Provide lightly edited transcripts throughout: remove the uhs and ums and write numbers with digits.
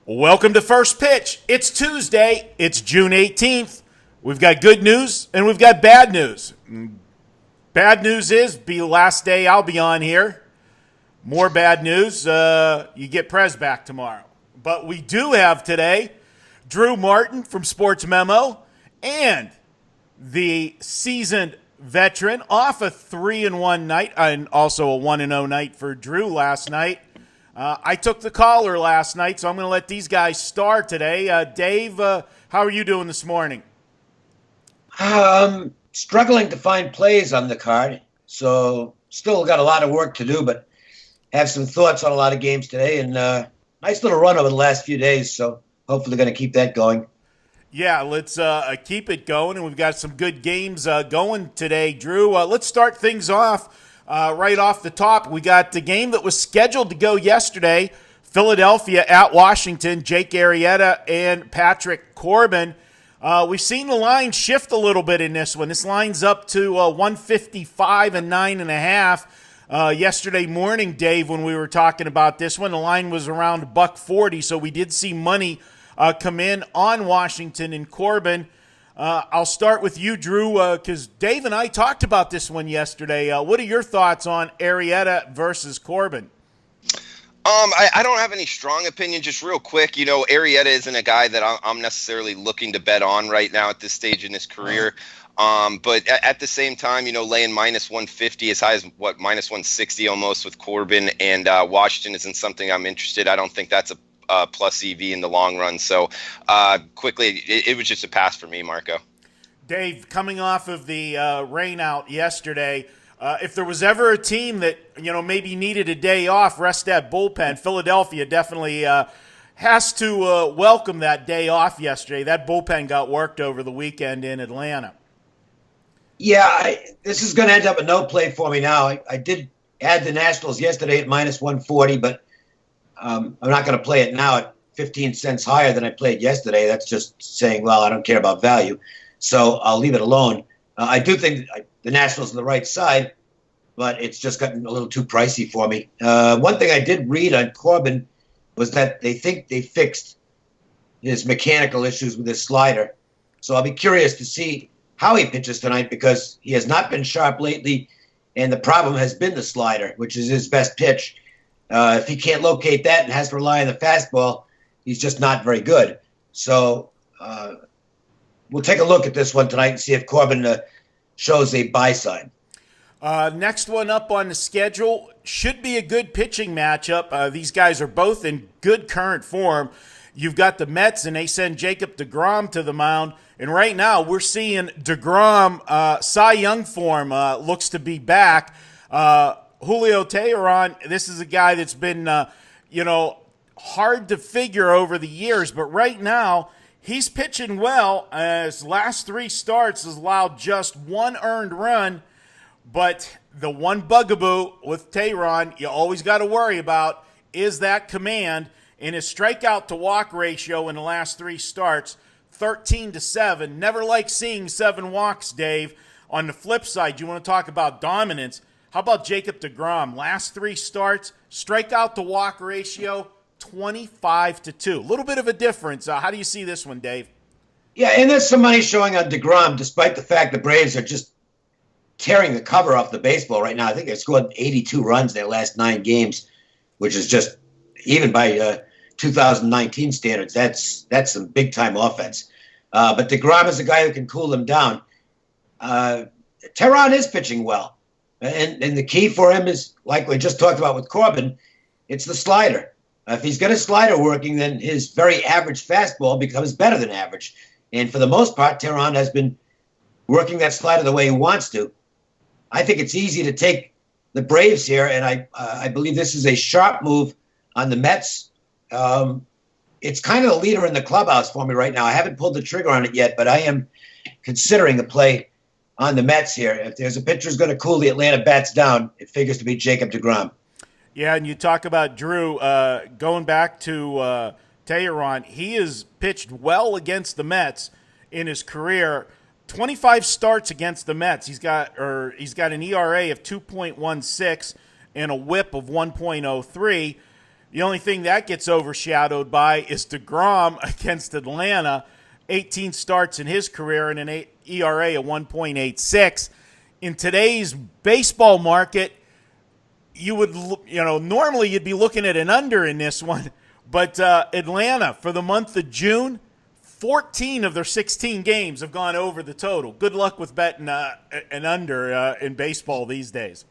Welcome to First Pitch. It's Tuesday. It's June 18th. We've got good news and we've got bad news. Bad news is be the last day I'll be on here. More bad news, you get Prez back tomorrow. But we do have today Drew Martin from Sports Memo and the seasoned veteran off a 3-1 night and also a 1-0 night for Drew last night. I took the caller last night, so I'm going to let these guys start today. Dave, how are you doing this morning? Struggling to find plays on the card, so still got a lot of work to do, but have some thoughts on a lot of games today, and nice little run over the last few days, so hopefully going to keep that going. Yeah, let's keep it going, and we've got some good games going today, Drew. Let's start things off. Right off the top, we got the game that was scheduled to go yesterday, Philadelphia at Washington, Jake Arrieta and Patrick Corbin. We've seen the line shift a little bit in this one. This line's up to 155 and 9.5. Yesterday morning, Dave, when we were talking about this one, the line was around $1.40, so we did see money come in on Washington and Corbin. I'll start with you, Drew, because Dave and I talked about this one yesterday. What are your thoughts on Arrieta versus Corbin? I don't have any strong opinion. Just real quick, Arrieta isn't a guy that I'm necessarily looking to bet on right now at this stage in his career. But at the same time, laying minus 150 as high as minus 160 almost with Corbin and Washington isn't something I'm interested. I don't think that's a plus EV in the long run. So quickly, it was just a pass for me, Marco. Dave, coming off of the rain out yesterday, if there was ever a team that, maybe needed a day off, rest that bullpen, Philadelphia definitely has to welcome that day off yesterday. That bullpen got worked over the weekend in Atlanta. Yeah, this is going to end up a no play for me now. I did add the Nationals yesterday at minus 140, but I'm not going to play it now at 15 cents higher than I played yesterday. That's just saying, well, I don't care about value. So I'll leave it alone. I do think the Nationals are the right side, but it's just gotten a little too pricey for me. One thing I did read on Corbin was that they think they fixed his mechanical issues with his slider. So I'll be curious to see how he pitches tonight because he has not been sharp lately, and the problem has been the slider, which is his best pitch. If he can't locate that and has to rely on the fastball, he's just not very good. So we'll take a look at this one tonight and see if Corbin shows a buy sign. Next one up on the schedule should be a good pitching matchup. These guys are both in good current form. You've got the Mets, and they send Jacob deGrom to the mound. And right now we're seeing deGrom, Cy Young form looks to be back. Julio Teheran, this is a guy that's been, hard to figure over the years. But right now, he's pitching well. His last three starts has allowed just one earned run. But the one bugaboo with Teheran you always got to worry about is that command. And his strikeout to walk ratio in the last three starts, 13-7. Never like seeing 7 walks, Dave. On the flip side, you want to talk about dominance. How about Jacob deGrom? Last three starts, strikeout to walk ratio, 25-2. A little bit of a difference. How do you see this one, Dave? Yeah, and there's some money showing on deGrom, despite the fact the Braves are just tearing the cover off the baseball right now. I think they've scored 82 runs in their last 9 games, which is just, even by 2019 standards, that's some big-time offense. But deGrom is a guy who can cool them down. Teheran is pitching well. And the key for him is, like we just talked about with Corbin, it's the slider. If he's got a slider working, then his very average fastball becomes better than average. And for the most part, Teheran has been working that slider the way he wants to. I think it's easy to take the Braves here, and I believe this is a sharp move on the Mets. It's kind of the leader in the clubhouse for me right now. I haven't pulled the trigger on it yet, but I am considering a play on the Mets here. If there's a pitcher who's going to cool the Atlanta bats down, it figures to be Jacob deGrom. Yeah, and you talk about Drew, going back to Teheran, he has pitched well against the Mets in his career. 25 starts against the Mets. He's got an ERA of 2.16 and a WHIP of 1.03. The only thing that gets overshadowed by is DeGrom against Atlanta. 18 starts in his career and an ERA of 1.86. In today's baseball market, normally you'd be looking at an under in this one. But Atlanta, for the month of June, 14 of their 16 games have gone over the total. Good luck with betting an under in baseball these days.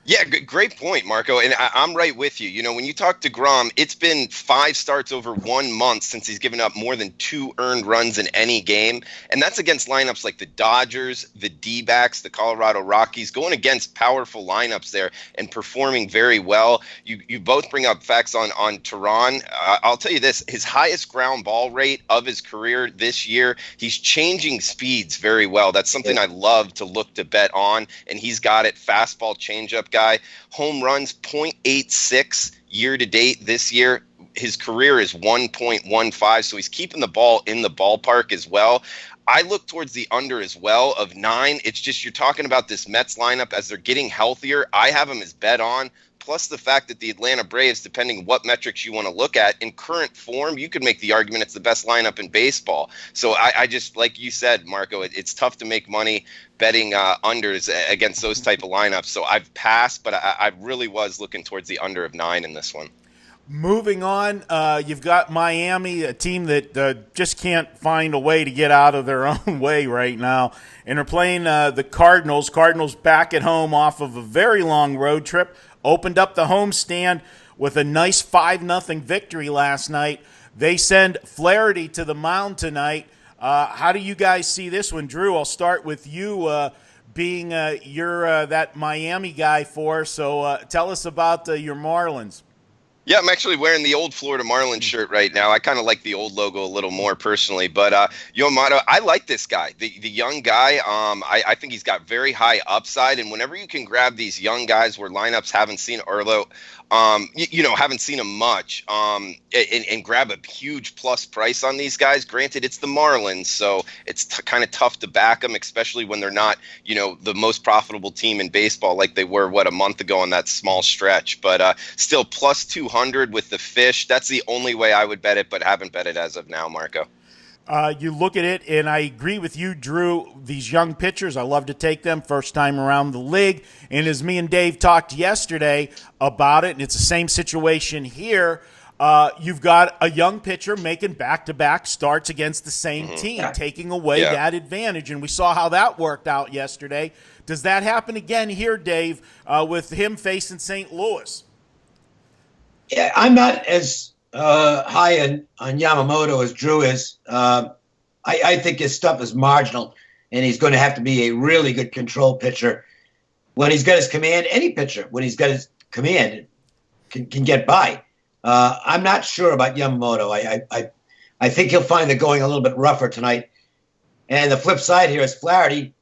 Yeah, great point, Marco. And I'm right with you. When you talk to Grom, it's been 5 starts over 1 month since he's given up more than 2 earned runs in any game. And that's against lineups like the Dodgers, the D-backs, the Colorado Rockies, going against powerful lineups there and performing very well. You both bring up facts on Tehran. I'll tell you this, his highest ground ball rate of his career this year, he's changing speeds very well. That's something I love to look to bet on. And he's got it. Fastball, changeup guy. Home runs 0.86 year to date this year. His career is 1.15, so he's keeping the ball in the ballpark as well. I look towards the under as well of 9. It's just you're talking about this Mets lineup as they're getting healthier. I have them as bet on. Plus the fact that the Atlanta Braves, depending what metrics you want to look at, in current form, you could make the argument it's the best lineup in baseball. So I just, like you said, Marco, it's tough to make money betting unders against those type of lineups. So I've passed, but I really was looking towards the under of 9 in this one. Moving on, you've got Miami, a team that just can't find a way to get out of their own way right now. And they're playing the Cardinals. Cardinals back at home off of a very long road trip. Opened up the homestand with a nice 5-0 victory last night. They send Flaherty to the mound tonight. How do you guys see this one? Drew, I'll start with you being you're that Miami guy for us. So tell us about your Marlins. Yeah, I'm actually wearing the old Florida Marlins shirt right now. I kind of like the old logo a little more personally. But Yamato, I like this guy, the young guy. I think he's got very high upside. And whenever you can grab these young guys where lineups haven't seen haven't seen him much, and grab a huge plus price on these guys. Granted, it's the Marlins, so it's kind of tough to back them, especially when they're not, the most profitable team in baseball like they were, a month ago on that small stretch. But still plus 200 with the fish. That's the only way I would bet it, but haven't bet it as of now, Marco. You look at it, and I agree with you, Drew. These young pitchers, I love to take them first time around the league. And as me and Dave talked yesterday about it, and it's the same situation here, you've got a young pitcher making back-to-back starts against the same team, taking away that advantage. And we saw how that worked out yesterday. Does that happen again here, Dave, with him facing St. Louis? Yeah, I'm not as high on Yamamoto as Drew is. I think his stuff is marginal, and he's going to have to be a really good control pitcher. When he's got his command, any pitcher, when he's got his command, can get by. I'm not sure about Yamamoto. I think he'll find the going a little bit rougher tonight. And the flip side here is Flaherty.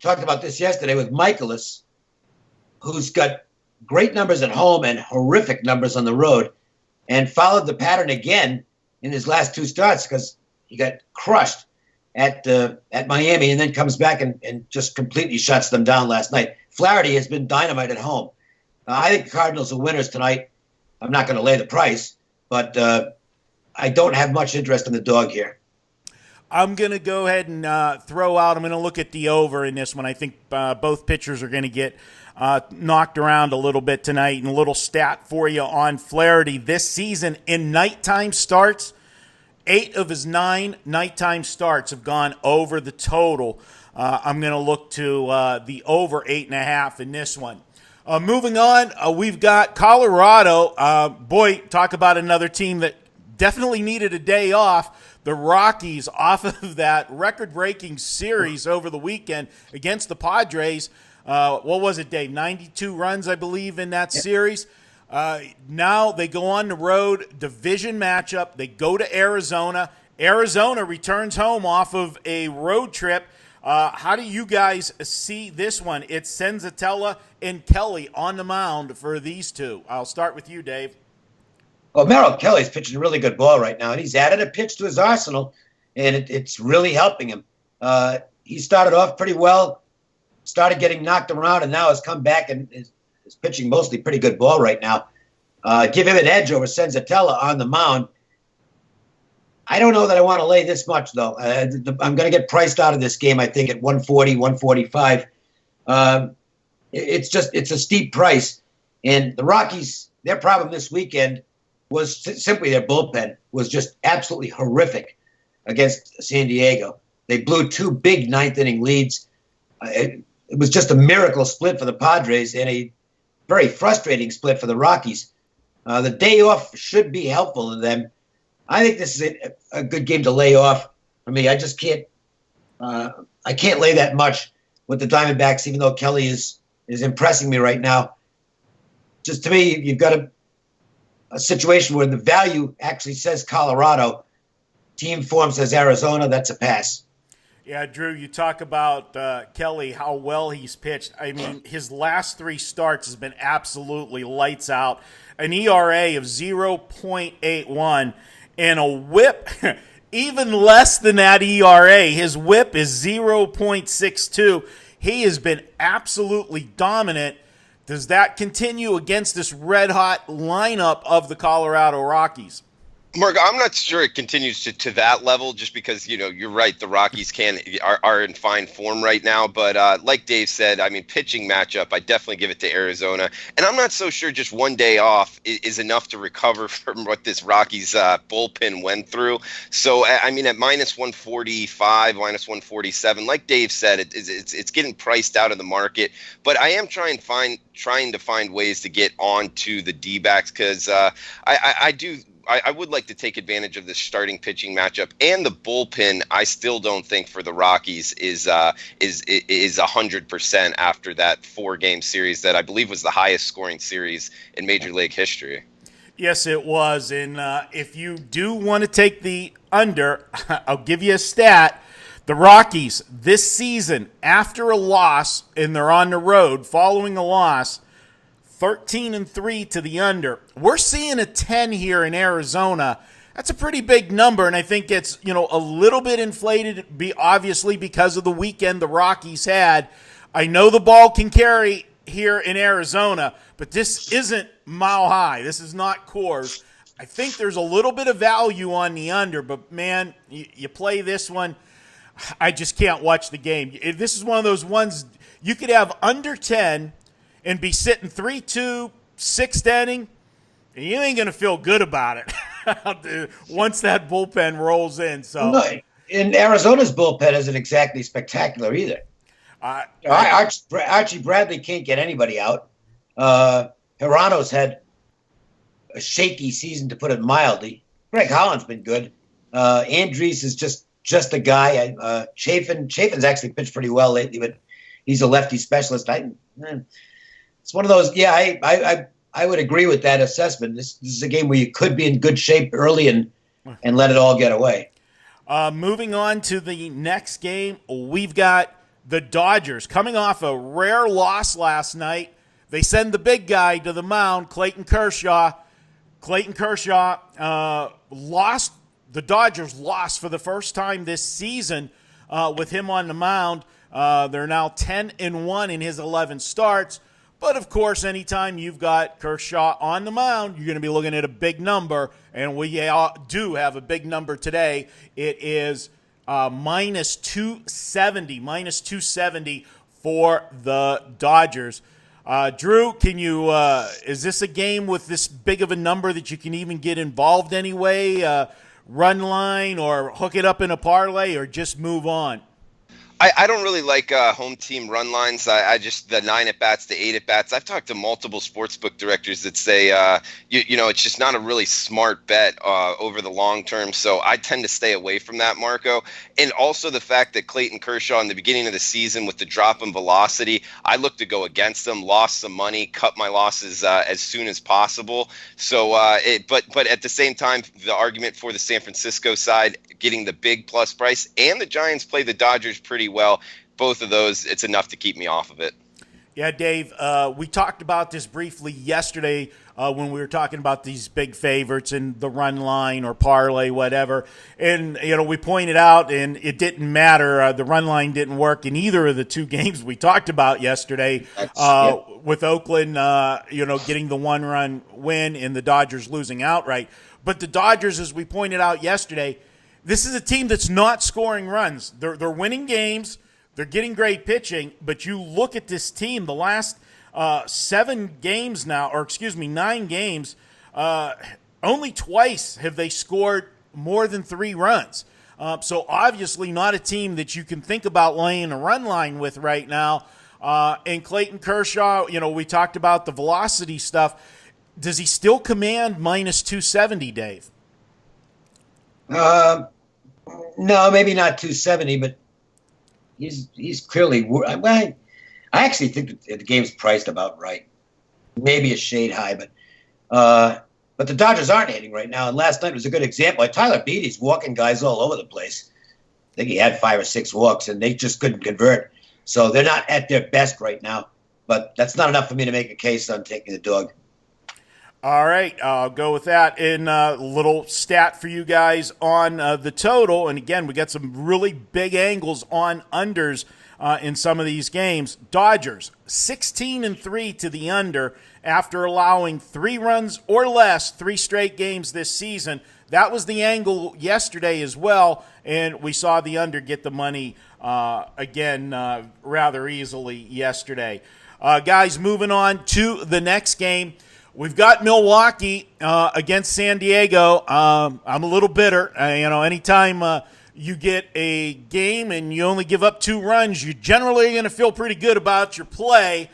Talked about this yesterday with Michaelis, who's got great numbers at home and horrific numbers on the road, and followed the pattern again in his last 2 starts because he got crushed at Miami and then comes back and just completely shuts them down last night. Flaherty has been dynamite at home. I think the Cardinals are winners tonight. I'm not going to lay the price, but I don't have much interest in the dog here. I'm going to go ahead and throw out. I'm going to look at the over in this one. I think both pitchers are going to get knocked around a little bit tonight. And a little stat for you on Flaherty this season in nighttime starts. 8 of his 9 nighttime starts have gone over the total. I'm going to look to the over 8.5 in this one. Moving on, we've got Colorado. Boy, talk about another team that definitely needed a day off. The Rockies, off of that record-breaking series over the weekend against the Padres. What was it, Dave? 92 runs, I believe, in that series. Now they go on the road, division matchup. They go to Arizona. Arizona returns home off of a road trip. How do you guys see this one? It's Senzatella and Kelly on the mound for these two. I'll start with you, Dave. Well, Merrill Kelly's pitching really good ball right now, and he's added a pitch to his arsenal, and it's really helping him. He started off pretty well, started getting knocked around, and now has come back and is pitching mostly pretty good ball right now. give him an edge over Senzatella on the mound. I don't know that I want to lay this much, though. I'm going to get priced out of this game, I think, at 140, 145. It's a steep price. And the Rockies, their problem this weekend was simply their bullpen was just absolutely horrific against San Diego. They blew 2 big ninth-inning leads. It was just a miracle split for the Padres and a very frustrating split for the Rockies. The day off should be helpful to them. I think this is a good game to lay off for me. I just can't. I can't lay that much with the Diamondbacks, even though Kelly is impressing me right now. Just to me, you've got a situation where the value actually says Colorado. Team form says Arizona. That's a pass. Yeah, Drew, you talk about Kelly, how well he's pitched. I mean, his last 3 starts has been absolutely lights out. An ERA of 0.81 and a whip even less than that ERA. His whip is 0.62. He has been absolutely dominant. Does that continue against this red-hot lineup of the Colorado Rockies? Mark, I'm not sure it continues to that level just because, you're right. The Rockies are in fine form right now. But like Dave said, I mean, pitching matchup, I definitely give it to Arizona. And I'm not so sure just one day off is enough to recover from what this Rockies bullpen went through. So, I mean, at minus 145, minus 147, like Dave said, it's getting priced out of the market. But I am trying to find ways to get onto the D-backs because I would like to take advantage of this starting pitching matchup and the bullpen. I still don't think for the Rockies is 100% after that 4-game series that I believe was the highest scoring series in Major League history. Yes, it was. And if you do want to take the under, I'll give you a stat. The Rockies this season, after a loss, and they're on the road following a loss, 13-3 to the under. We're seeing a 10 here in Arizona. That's a pretty big number, and I think it's a little bit inflated, obviously because of the weekend the Rockies had. I know the ball can carry here in Arizona, but this isn't Mile High. This is not Coors. I think there's a little bit of value on the under, but man, you play this one, I just can't watch the game. This is one of those ones you could have under 10 and be sitting 3-2, 6th inning, and you ain't going to feel good about it once that bullpen rolls in. So, no, and Arizona's bullpen isn't exactly spectacular either. Archie Bradley can't get anybody out. Hirano's had a shaky season, to put it mildly. Greg Holland's been good. Andries is just a guy. Chafin's actually pitched pretty well lately, but he's a lefty specialist. It's one of those. Yeah, I would agree with that assessment. This is a game where you could be in good shape early and let it all get away. Moving on to the next game, we've got the Dodgers coming off a rare loss last night. They send the big guy to the mound, Clayton Kershaw. Clayton Kershaw lost. The Dodgers lost for the first time this season with him on the mound. They're now 10-1 in his 11 starts. But, of course, anytime you've got Kershaw on the mound, you're going to be looking at a big number, and we do have a big number today. It is minus 270 for the Dodgers. Drew, can you is this a game with this big of a number that you can even get involved anyway, run line or hook it up in a parlay or just move on? I don't really like home team run lines. I just the 9 at-bats, the 8 at-bats. I've talked to multiple sportsbook directors that say, it's just not a really smart bet over the long term. So I tend to stay away from that, Marco. And also the fact that Clayton Kershaw in the beginning of the season with the drop in velocity, I looked to go against them, lost some money, cut my losses as soon as possible. So, but at the same time, the argument for the San Francisco side, getting the big plus price, and the Giants play the Dodgers pretty well. Both of those, it's enough to keep me off of it. Yeah, Dave, we talked about this briefly yesterday when we were talking about these big favorites and the run line or parlay, whatever. And, we pointed out, and it didn't matter. The run line didn't work in either of the two games we talked about yesterday with Oakland, getting the one-run win and the Dodgers losing outright. But the Dodgers, as we pointed out yesterday, this is a team that's not scoring runs. They're winning games. They're getting great pitching, but you look at this team, the last 9 games, only twice have they scored more than 3 runs. So obviously not a team that you can think about laying a run line with right now. And Clayton Kershaw, we talked about the velocity stuff. Does he still command minus 270, Dave? No, maybe not 270, but he's clearly. I actually think that the game's priced about right. Maybe a shade high, but the Dodgers aren't hitting right now. And last night was a good example. Tyler Beatty's walking guys all over the place. I think he had 5 or 6 walks, and they just couldn't convert. So they're not at their best right now. But that's not enough for me to make a case on taking the dog. All right, I'll go with that. And a little stat for you guys on the total. And again, we got some really big angles on unders in some of these games. Dodgers 16-3 to the under after allowing 3 runs or less 3 straight games this season. That was the angle yesterday as well, and we saw the under get the money again rather easily yesterday. Guys, moving on to the next game. We've got Milwaukee against San Diego. I'm a little bitter. Anytime you get a game and you only give up 2 runs, you're generally going to feel pretty good about your play.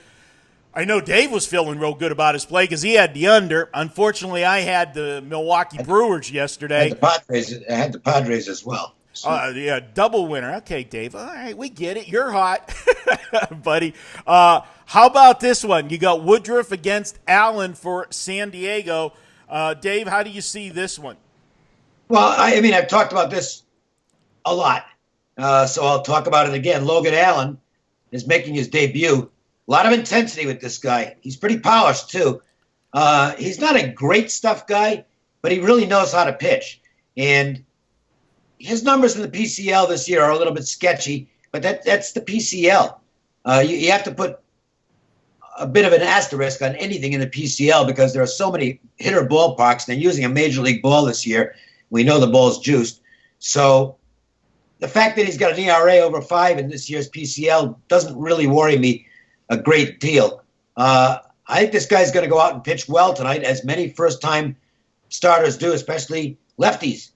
I know Dave was feeling real good about his play because he had the under. Unfortunately, I had the Milwaukee Brewers yesterday. I had the Padres as well. Yeah, double winner. Okay, Dave. All right, we get it. You're hot, buddy. How about this one? You got Woodruff against Allen for San Diego. Dave, how do you see this one? Well, I've talked about this a lot, so I'll talk about it again. Logan Allen is making his debut. A lot of intensity with this guy. He's pretty polished, too. He's not a great stuff guy, but he really knows how to pitch. And his numbers in the PCL this year are a little bit sketchy, but that's the PCL. You have to put a bit of an asterisk on anything in the PCL because there are so many hitter ballparks. They're using a major league ball this year. We know the ball's juiced. So the fact that he's got an ERA over 5 in this year's PCL doesn't really worry me a great deal. I think this guy's going to go out and pitch well tonight, as many first-time starters do, especially lefties,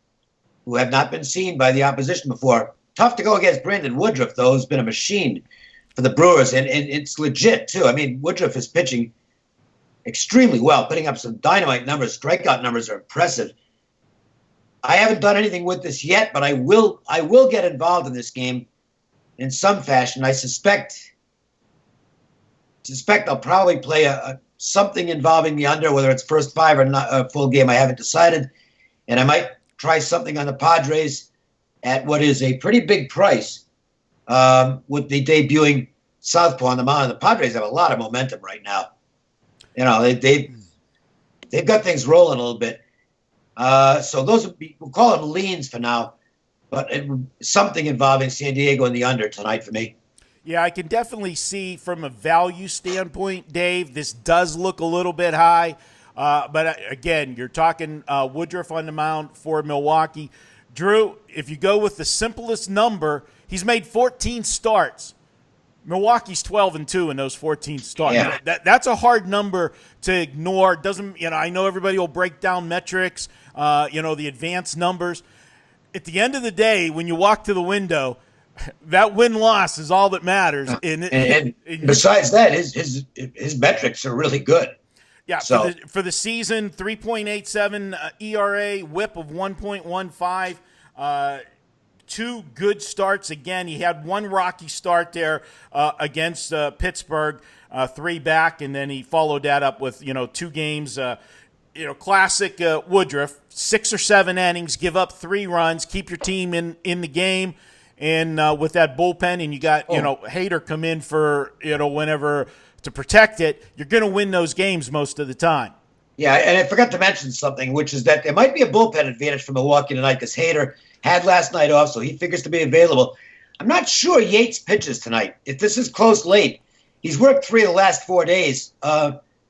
who have not been seen by the opposition before. Tough to go against Brandon Woodruff, though, who's been a machine for the Brewers, and it's legit, too. Woodruff is pitching extremely well, putting up some dynamite numbers. Strikeout numbers are impressive. I haven't done anything with this yet, but I will get involved in this game in some fashion. I suspect I'll probably play something involving the under, whether it's first 5 or not, a full game. I haven't decided, and I might try something on the Padres at what is a pretty big price with the debuting southpaw on the mound. The Padres have a lot of momentum right now. They've got things rolling a little bit. So those we'll call them leans for now, but something involving San Diego and the under tonight for me. Yeah, I can definitely see from a value standpoint, Dave, this does look a little bit high. But again, you're talking Woodruff on the mound for Milwaukee. Drew, if you go with the simplest number, he's made 14 starts. Milwaukee's 12-2 in those 14 starts. Yeah. That's a hard number to ignore. Doesn't I know everybody will break down metrics, the advanced numbers. At the end of the day, when you walk to the window, that win-loss is all that matters. And besides that, his metrics are really good. Yeah, so for the season, 3.87 ERA, whip of 1.15. 2 good starts again. He had 1 rocky start there against Pittsburgh, 3 back, and then he followed that up with 2 games. Classic Woodruff, 6 or 7 innings, give up 3 runs, keep your team in the game. And with that bullpen, and you got Hader come in for whenever to protect it, you're going to win those games most of the time. Yeah, and I forgot to mention something, which is that there might be a bullpen advantage for Milwaukee tonight because Hader had last night off, so he figures to be available. I'm not sure Yates pitches tonight. If this is close late, he's worked 3 of the last 4 days,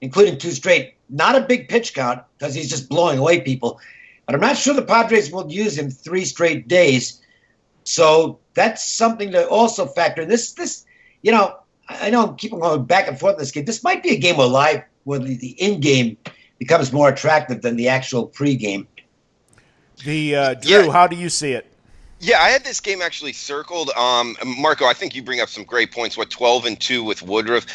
including 2 straight. Not a big pitch count because he's just blowing away people. But I'm not sure the Padres will use him 3 straight days. So that's something to also factor in. This, I know I'm keeping going back and forth in this game. This might be a game where the in-game becomes more attractive than the actual pre-game. Drew, how do you see it? Yeah, I had this game actually circled. Marco, I think you bring up some great points. 12-2 with Woodruff.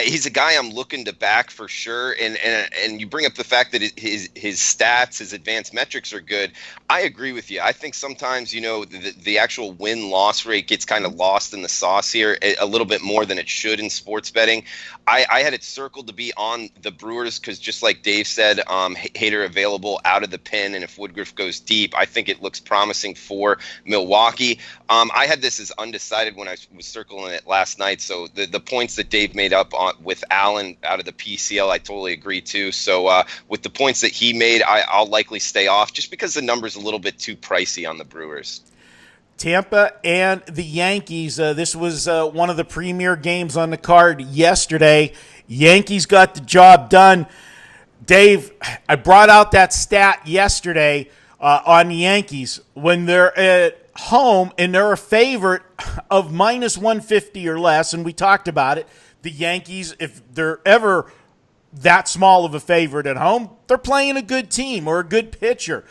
He's a guy I'm looking to back for sure. And you bring up the fact that his stats, his advanced metrics are good. I agree with you. I think sometimes the actual win-loss rate gets kind of lost in the sauce here a little bit more than it should in sports betting. I had it circled to be on the Brewers because just like Dave said, Hader available out of the pen, and if Woodruff goes deep, I think it looks promising for Milwaukee. I had this as undecided when I was circling it last night. So the points that Dave made up with Allen out of the PCL, I totally agree too. So with the points that he made, I'll likely stay off just because the number's a little bit too pricey on the Brewers. Tampa and the Yankees. This was one of the premier games on the card yesterday. Yankees got the job done. Dave, I brought out that stat yesterday on the Yankees when they're at home and they're a favorite of minus 150 or less, and we talked about it. The Yankees, if they're ever that small of a favorite at home, they're playing a good team or a good pitcher.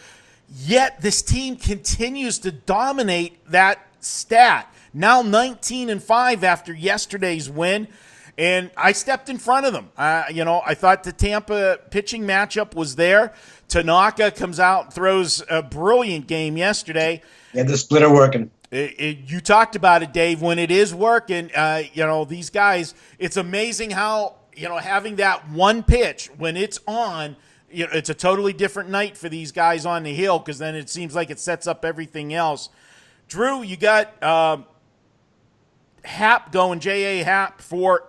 Yet this team continues to dominate that stat. Now 19-5 after yesterday's win, and I stepped in front of them. I thought the Tampa pitching matchup was there. Tanaka comes out and throws a brilliant game yesterday. Yeah, the splitter working. You talked about it, Dave. When it is working, these guys, it's amazing how, having that one pitch when it's on, it's a totally different night for these guys on the hill because then it seems like it sets up everything else. Drew, you got Happ going, J.A. Happ for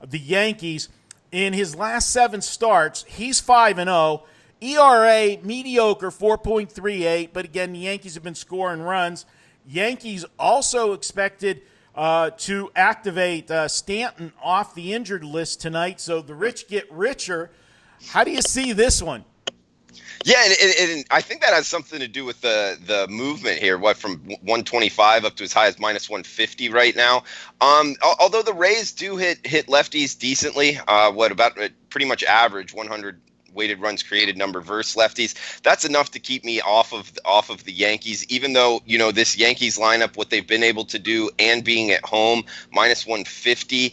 the Yankees. In his last 7 starts, he's 5-0. ERA, mediocre, 4.38. But again, the Yankees have been scoring runs. Yankees also expected to activate Stanton off the injured list tonight, so the rich get richer. How do you see this one? Yeah, and I think that has something to do with the movement here. From 125 up to as high as minus 150 right now. Although the Rays do hit lefties decently, about pretty much average 100 weighted runs created number versus lefties. That's enough to keep me off of the Yankees, even though, this Yankees lineup, what they've been able to do and being at home, minus 150,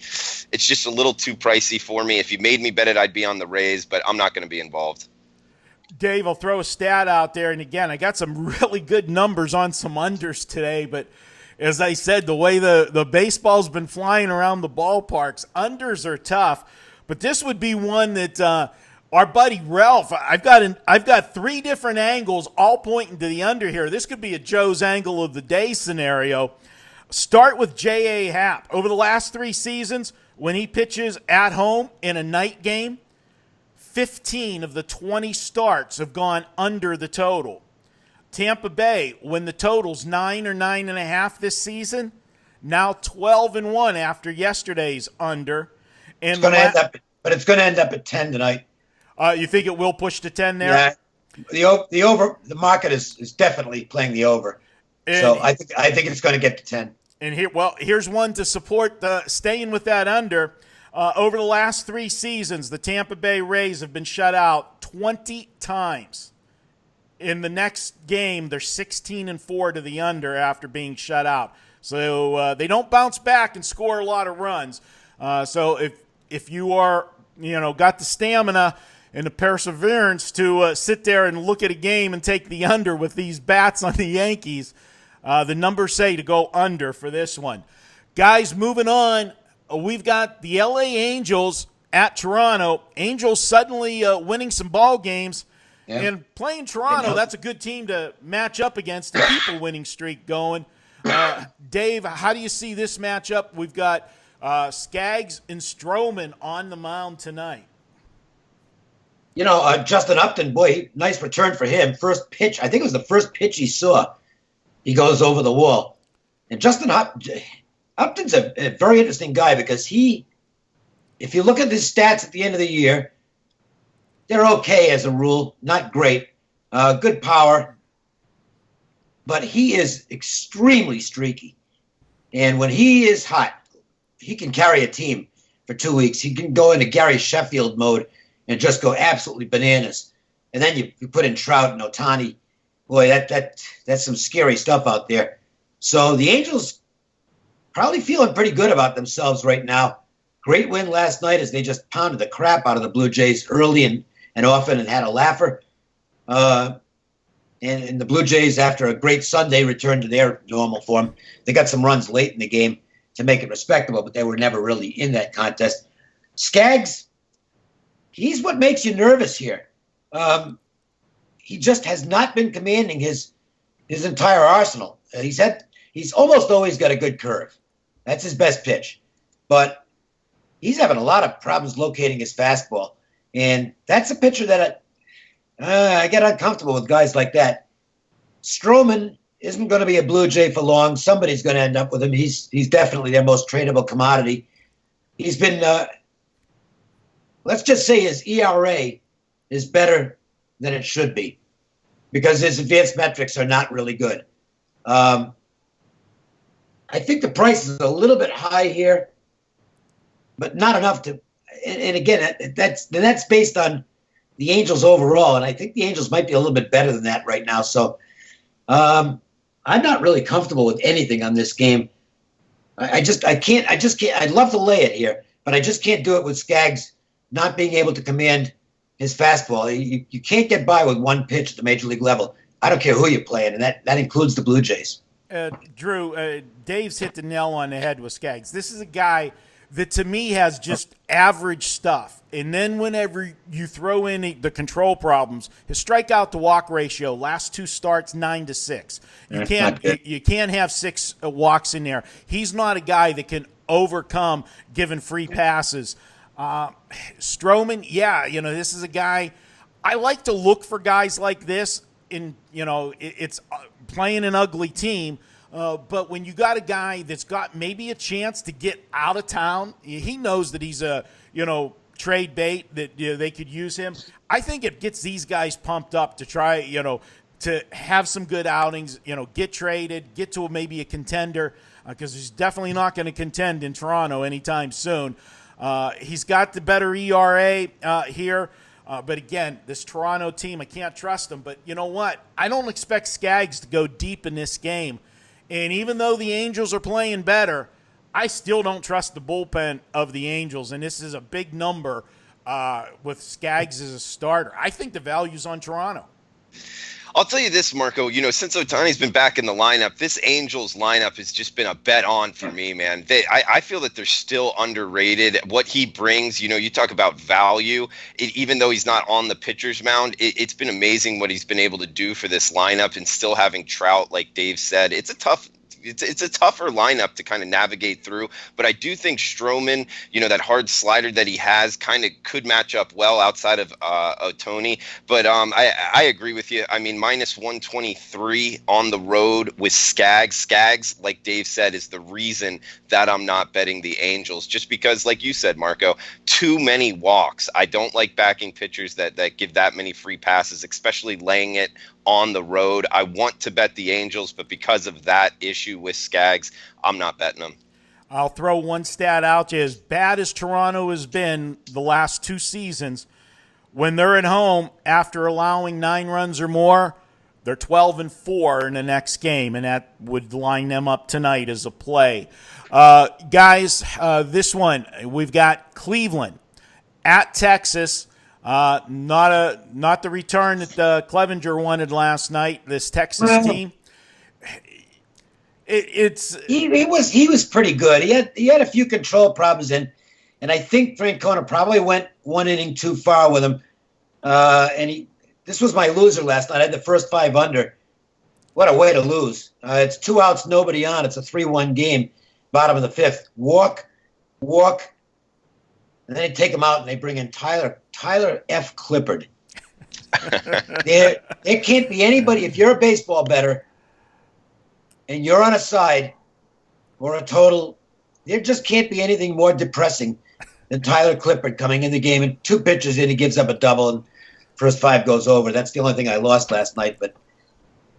it's just a little too pricey for me. If you made me bet it, I'd be on the Rays, but I'm not going to be involved. Dave, I'll throw a stat out there, and again, I got some really good numbers on some unders today, but as I said, the way the baseball's been flying around the ballparks, unders are tough, but this would be one that our buddy Ralph, I've got 3 different angles all pointing to the under here. This could be a Joe's angle of the day scenario. Start with J.A. Happ. Over the last 3 seasons, when he pitches at home in a night game, 15 of the 20 starts have gone under the total. Tampa Bay, when the total's 9 or 9.5 this season, now 12-1 after yesterday's under. And it's going to end up at 10 tonight. You think it will push to 10 there? Yeah, the over. The market is definitely playing the over. So I think it's going to get to 10. And here's one to support staying with that under. Over the last 3 seasons, the Tampa Bay Rays have been shut out 20 times. In the next game, they're 16-4 to the under after being shut out. So they don't bounce back and score a lot of runs. So if you are, got the stamina and the perseverance to sit there and look at a game and take the under with these bats on the Yankees, the numbers say to go under for this one. Guys, moving on. We've got the LA Angels at Toronto. Angels suddenly winning some ball games. Yeah. And playing Toronto, that's a good team to match up against to keep a winning streak going. Dave, how do you see this matchup? We've got Skaggs and Stroman on the mound tonight. Justin Upton, boy, nice return for him. First pitch, I think it was the first pitch he saw. He goes over the wall. And Justin Upton's a very interesting guy because if you look at his stats at the end of the year, they're okay as a rule, not great. Good power. But he is extremely streaky. And when he is hot, he can carry a team for 2 weeks. He can go into Gary Sheffield mode and just go absolutely bananas. And then you put in Trout and Ohtani. Boy, that's some scary stuff out there. So the Angels probably feeling pretty good about themselves right now. Great win last night as they just pounded the crap out of the Blue Jays early and often and had a laugher. And the Blue Jays, after a great Sunday, returned to their normal form. They got some runs late in the game to make it respectable, but they were never really in that contest. Skaggs, he's what makes you nervous here. He just has not been commanding his entire arsenal. He's almost always got a good curve. That's his best pitch. But he's having a lot of problems locating his fastball. And that's a pitcher that I get uncomfortable with guys like that. Stroman isn't going to be a Blue Jay for long. Somebody's going to end up with him. He's definitely their most tradable commodity. He's been, let's just say his ERA is better than it should be because his advanced metrics are not really good. I think the price is a little bit high here, but not enough to. And again, that's based on the Angels overall, and I think the Angels might be a little bit better than that right now. So I'm not really comfortable with anything on this game. I can't. I'd love to lay it here, but I just can't do it with Skaggs not being able to command his fastball. You can't get by with one pitch at the major league level. I don't care who you're playing, and that includes the Blue Jays. Drew, Dave's hit the nail on the head with Skaggs. This is a guy that to me has just average stuff. And then whenever you throw in the control problems, his strikeout to walk ratio, last two starts, 9-6. You can't have 6 walks in there. He's not a guy that can overcome giving free passes. Stroman, this is a guy I like to look for guys like this it's playing an ugly team. But when you got a guy that's got maybe a chance to get out of town, he knows that he's a, trade bait, that they could use him. I think it gets these guys pumped up to try, to have some good outings, get traded, get to maybe a contender, because he's definitely not going to contend in Toronto anytime soon. He's got the better ERA here. But again, this Toronto team, I can't trust them. But you know what? I don't expect Skaggs to go deep in this game. And even though the Angels are playing better, I still don't trust the bullpen of the Angels. And this is a big number with Skaggs as a starter. I think the value's on Toronto. I'll tell you this, Marco, since Ohtani's been back in the lineup, this Angels lineup has just been a bet on for me, man. I feel that they're still underrated. What he brings, you talk about value, even though he's not on the pitcher's mound, it's been amazing what he's been able to do for this lineup, and still having Trout, like Dave said. It's a tougher lineup to kind of navigate through, but I do think Stroman, that hard slider that he has kind of could match up well outside of Ohtani. But I agree with you. I mean, minus 123 on the road with Skaggs. Skaggs, like Dave said, is the reason that I'm not betting the Angels, just because, like you said, Marco, too many walks. I don't like backing pitchers that give that many free passes, especially laying it on the road. I want to bet the Angels, but because of that issue with Skaggs, I'm not betting them. I'll throw one stat out to you. As bad as Toronto has been the last 2 seasons, when they're at home after allowing 9 runs or more, they're 12-4 in the next game, and that would line them up tonight as a play. Guys, this one, we've got Cleveland at Texas. Not the return that Clevenger wanted last night. This Texas team, he was pretty good. He had a few control problems, and I think Francona probably went 1 inning too far with him. This was my loser last night. I had the first 5 under. What a way to lose! It's 2 outs, nobody on. It's a 3-1 game. Bottom of the 5th. Walk walk, and then they take him out and they bring in Tyler F. Clippard. There can't be anybody, if you're a baseball bettor and you're on a side or a total, there just can't be anything more depressing than Tyler Clippard coming in the game and 2 pitches in, he gives up a double and first 5 goes over. That's the only thing I lost last night. But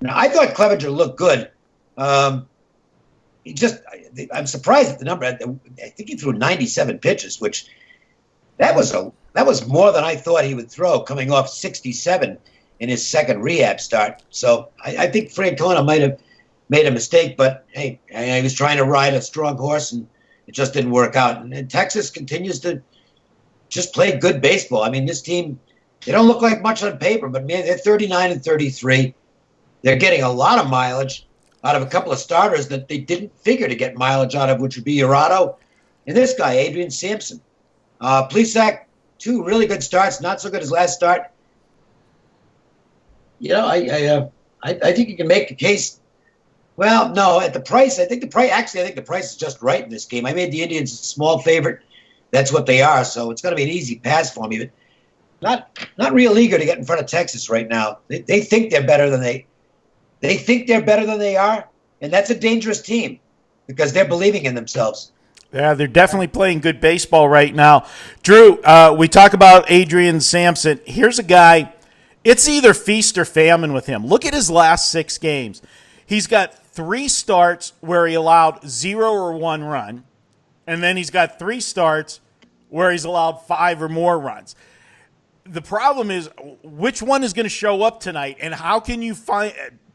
I thought Clevenger looked good. I'm surprised at the number. I think he threw 97 pitches, which that was more than I thought he would throw, coming off 67 in his second rehab start. So I think Francona might have made a mistake, but hey, he was trying to ride a strong horse, and it just didn't work out. And Texas continues to just play good baseball. I mean, this team, they don't look like much on paper, but man, they're 39-33. They're getting a lot of mileage out of a couple of starters that they didn't figure to get mileage out of, which would be Arrieta and this guy, Adrian Sampson. Plesac, 2 really good starts, not so good as last start. You know, I think you can make a case. Well, no, at the price, I think the price is just right in this game. I made the Indians a small favorite. That's what they are, so it's going to be an easy pass for me. But not real eager to get in front of Texas right now. They think they're better than they think they're better than they are, and that's a dangerous team because they're believing in themselves. Yeah, they're definitely playing good baseball right now. Drew, we talk about Adrian Sampson. Here's a guy, it's either feast or famine with him. Look at his last 6 games. He's got 3 starts where he allowed 0 or 1 run, and then he's got 3 starts where he's allowed 5 or more runs. The problem is, which one is going to show up tonight, and how can you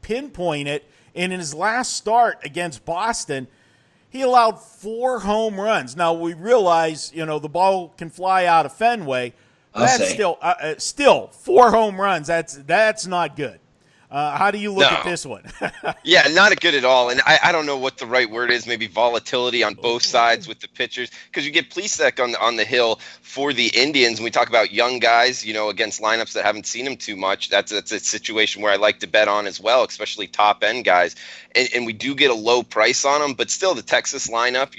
pinpoint it? And in his last start against Boston, he allowed 4 home runs. Now, we realize, the ball can fly out of Fenway. That's still 4 home runs. That's not good. How do you look at this one? Yeah, not good at all. And I don't know what the right word is. Maybe volatility on both sides with the pitchers, because you get Plesac on the hill for the Indians. When we talk about young guys, against lineups that haven't seen him too much, that's a situation where I like to bet on as well, especially top end guys. And we do get a low price on them, but still the Texas lineup,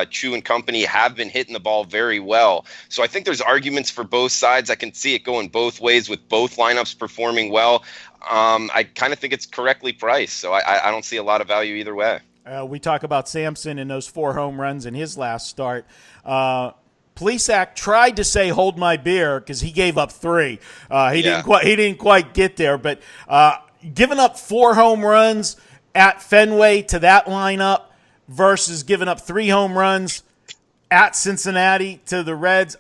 Chu and company have been hitting the ball very well. So I think there's arguments for both sides. I can see it going both ways with both lineups performing well. I kind of think it's correctly priced, so I don't see a lot of value either way. We talk about Sampson and those 4 home runs in his last start. Plesac tried to say "hold my beer" because he gave up 3. He didn't quite get there, but giving up 4 home runs at Fenway to that lineup versus giving up 3 home runs at Cincinnati to the Reds,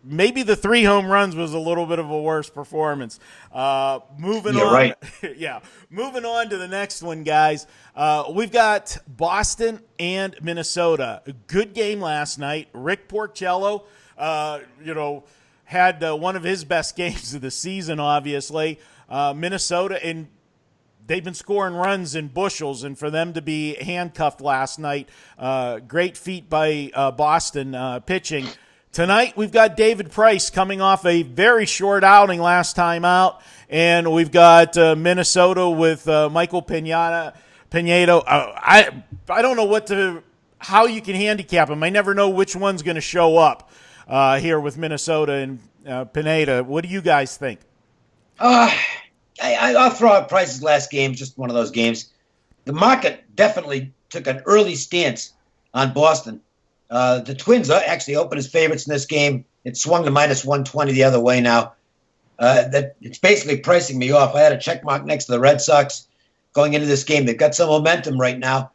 maybe the 3 home runs was a little bit of a worse performance. Moving on. Right. Yeah. Moving on to the next one, guys. We've got Boston and Minnesota. A good game last night. Rick Porcello, had one of his best games of the season, obviously. Minnesota, and they've been scoring runs in bushels, and for them to be handcuffed last night, great feat by Boston pitching. Tonight, we've got David Price coming off a very short outing last time out, and we've got Minnesota with Michael Pinedo. I don't know how you can handicap him. I never know which one's going to show up here with Minnesota and Pineda. What do you guys think? I'll throw out Price's last game, just one of those games. The market definitely took an early stance on Boston. The Twins actually opened as favorites in this game. It swung to -120 the other way now. It's basically pricing me off. I had a check mark next to the Red Sox going into this game. They've got some momentum right now.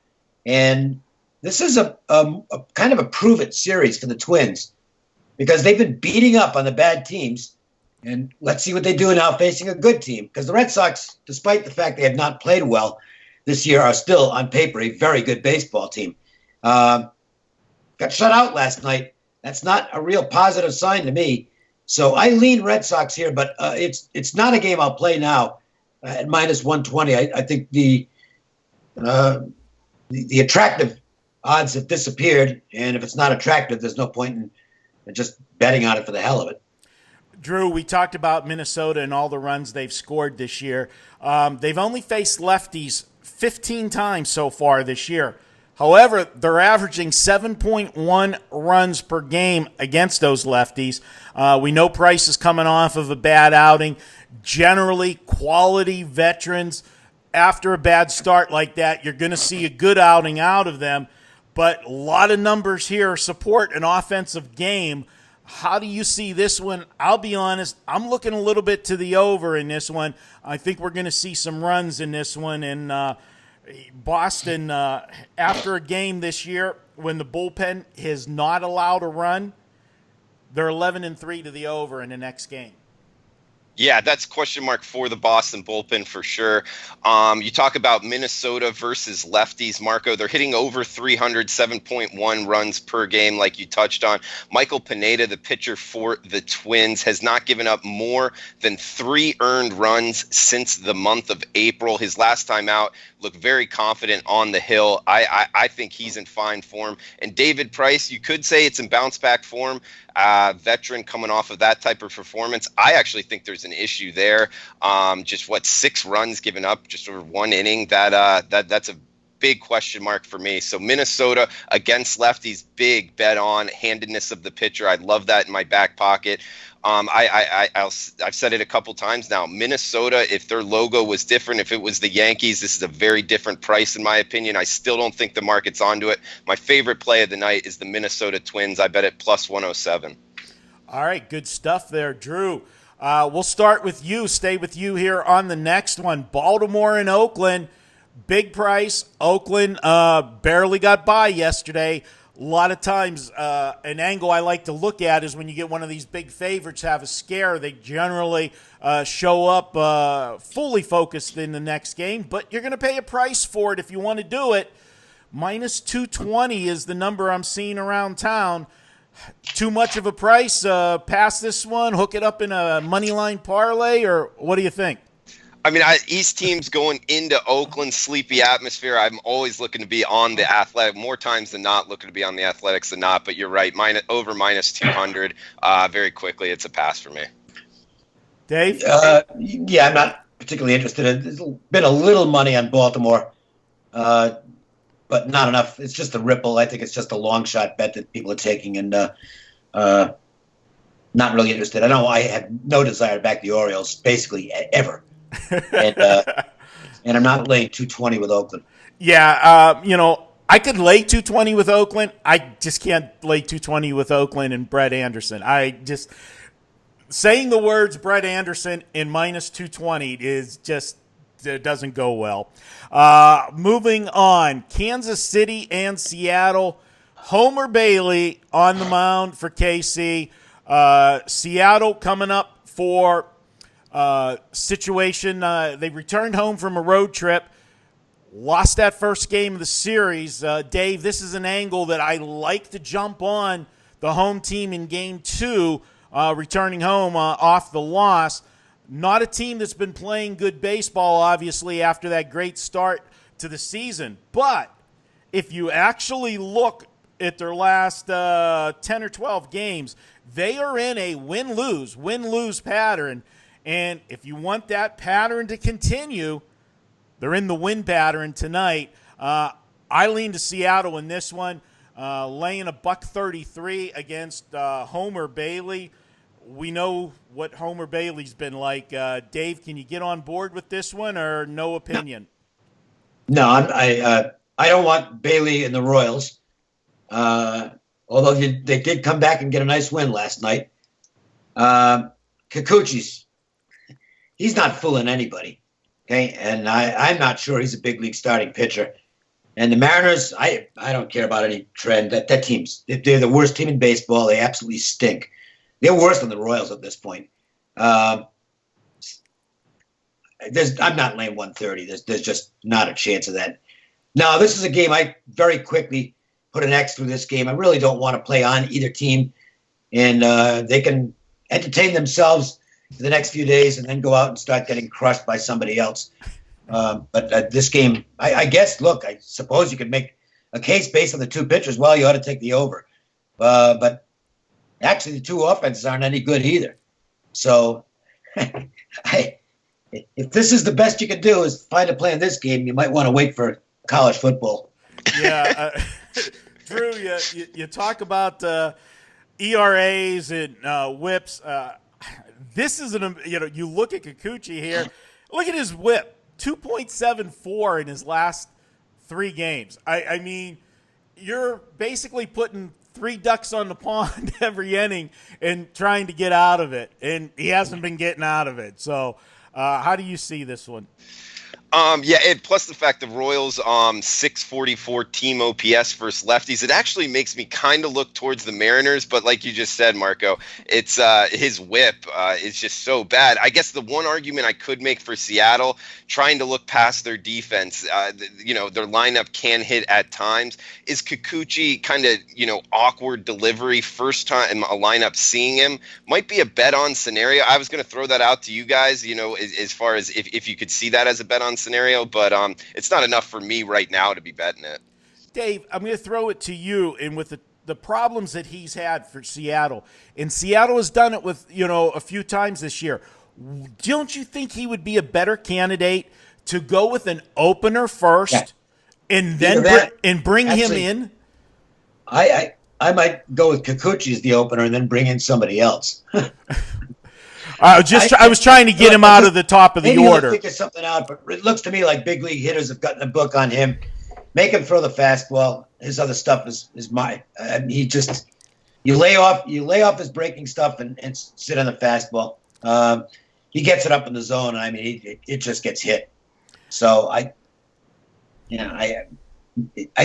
And this is a kind of a prove-it series for the Twins because they've been beating up on the bad teams. And let's see what they do now facing a good team. Because the Red Sox, despite the fact they have not played well this year, are still, on paper, a very good baseball team. Got shut out last night. That's not a real positive sign to me. So I lean Red Sox here, but it's not a game I'll play now at -120. I think the attractive odds have disappeared. And if it's not attractive, there's no point in just betting on it for the hell of it. Drew, we talked about Minnesota and all the runs they've scored this year. They've only faced lefties 15 times so far this year. However, they're averaging 7.1 runs per game against those lefties. We know Price is coming off of a bad outing. Generally, quality veterans, after a bad start like that, you're going to see a good outing out of them. But a lot of numbers here support an offensive game. How do you see this one? I'll be honest, I'm looking a little bit to the over in this one. I think we're going to see some runs in this one. And Boston, after a game this year when the bullpen has not allowed a run, they're 11-3 to the over in the next game. Yeah, that's question mark for the Boston bullpen for sure. You talk about Minnesota versus lefties, Marco. They're hitting over 300, 7.1 runs per game, like you touched on. Michael Pineda, the pitcher for the Twins, has not given up more than 3 earned runs since the month of April. His last time out looked very confident on the hill. I think he's in fine form. And David Price, you could say it's in bounce back form. Veteran coming off of that type of performance. I actually think there's an issue there. Just 6 runs given up just over 1 inning. That's a big question mark for me. So Minnesota against lefties, big bet on handedness of the pitcher. I love that in my back pocket. I've said it a couple times now. Minnesota, if their logo was different, if it was the Yankees, this is a very different price in my opinion. I still don't think the market's onto it. My favorite play of the night is the Minnesota Twins. I bet it plus 107. All right, good stuff there, Drew. We'll start with you, stay with you here on the next one. Baltimore and Oakland, big price. Oakland barely got by yesterday. A lot of times, an angle I like to look at is when you get one of these big favorites have a scare, they generally show up fully focused in the next game. But you're going to pay a price for it if you want to do it. Minus 220 is the number I'm seeing around town. Too much of a price? Pass this one, hook it up in a money line parlay, or what do you think? I mean, East teams going into Oakland, sleepy atmosphere. I'm always looking to be on the Athletic, more times than not looking to be on the Athletics than not. But you're right, over minus 200. Very quickly, it's a pass for me. Dave? Yeah, I'm not particularly interested. There's been a little money on Baltimore, but not enough. It's just a ripple. I think it's just a long shot bet that people are taking, and not really interested. I know I have no desire to back the Orioles, basically ever. And I'm not laying 220 with Oakland. Yeah, I could lay 220 with Oakland. I just can't lay 220 with Oakland and Brett Anderson. Saying the words Brett Anderson in minus 220 is just, it doesn't go well. Moving on, Kansas City and Seattle. Homer Bailey on the mound for KC. Seattle coming up for situation. They returned home from a road trip, lost that first game of the series. Dave, this is an angle that I like to jump on the home team in game 2, returning home off the loss. Not a team that's been playing good baseball, obviously, after that great start to the season. But if you actually look at their last 10 or 12 games, they are in a win-lose pattern. And if you want that pattern to continue, they're in the win pattern tonight. I lean to Seattle in this one, laying $133 against Homer Bailey. We know what Homer Bailey's been like. Dave, can you get on board with this one, or no opinion? No, I don't want Bailey and the Royals. Although they did come back and get a nice win last night. Kikuchi's. He's not fooling anybody, okay? And I'm not sure he's a big league starting pitcher. And the Mariners, I don't care about any trend. That they're the worst team in baseball. They absolutely stink. They're worse than the Royals at this point. I'm not laying 130. There's just not a chance of that. Now, this is a game I very quickly put an X through this game. I really don't want to play on either team. And they can entertain themselves for the next few days and then go out and start getting crushed by somebody else. But this game, I guess, look, I suppose you could make a case based on the 2 pitchers. Well, you ought to take the over. But actually, the 2 offenses aren't any good either. So if this is the best you can do is find a play in this game, you might want to wait for college football. Yeah, Drew, you talk about ERAs and WHIPs. This is you look at Kikuchi here. Look at his WHIP, 2.74 in his last 3 games. I mean, you're basically putting 3 ducks on the pond every inning and trying to get out of it, and he hasn't been getting out of it. So, how do you see this one? Plus the fact the Royals 644 team OPS versus lefties, it actually makes me kind of look towards the Mariners, but like you just said, Marco, it's his whip is just so bad. I guess the one argument I could make for Seattle, trying to look past their defense, their lineup can hit at times, is Kikuchi kind of, awkward delivery first time a lineup seeing him might be a bet on scenario. I was going to throw that out to you guys, as far as if you could see that as a bet on scenario, but it's not enough for me right now to be betting it. Dave, I'm going to throw it to you, and with the problems that he's had for Seattle, and Seattle has done it with a few times this year. Don't you think he would be a better candidate to go with an opener first, and then bring him in? I might go with Kikuchi as the opener and then bring in somebody else. I was trying to get him out of the top of the order. Maybe figure something out, but it looks to me like big league hitters have gotten a book on him. Make him throw the fastball. His other stuff is mine. You lay off his breaking stuff and sit on the fastball. He gets it up in the zone. I mean, it just gets hit. So I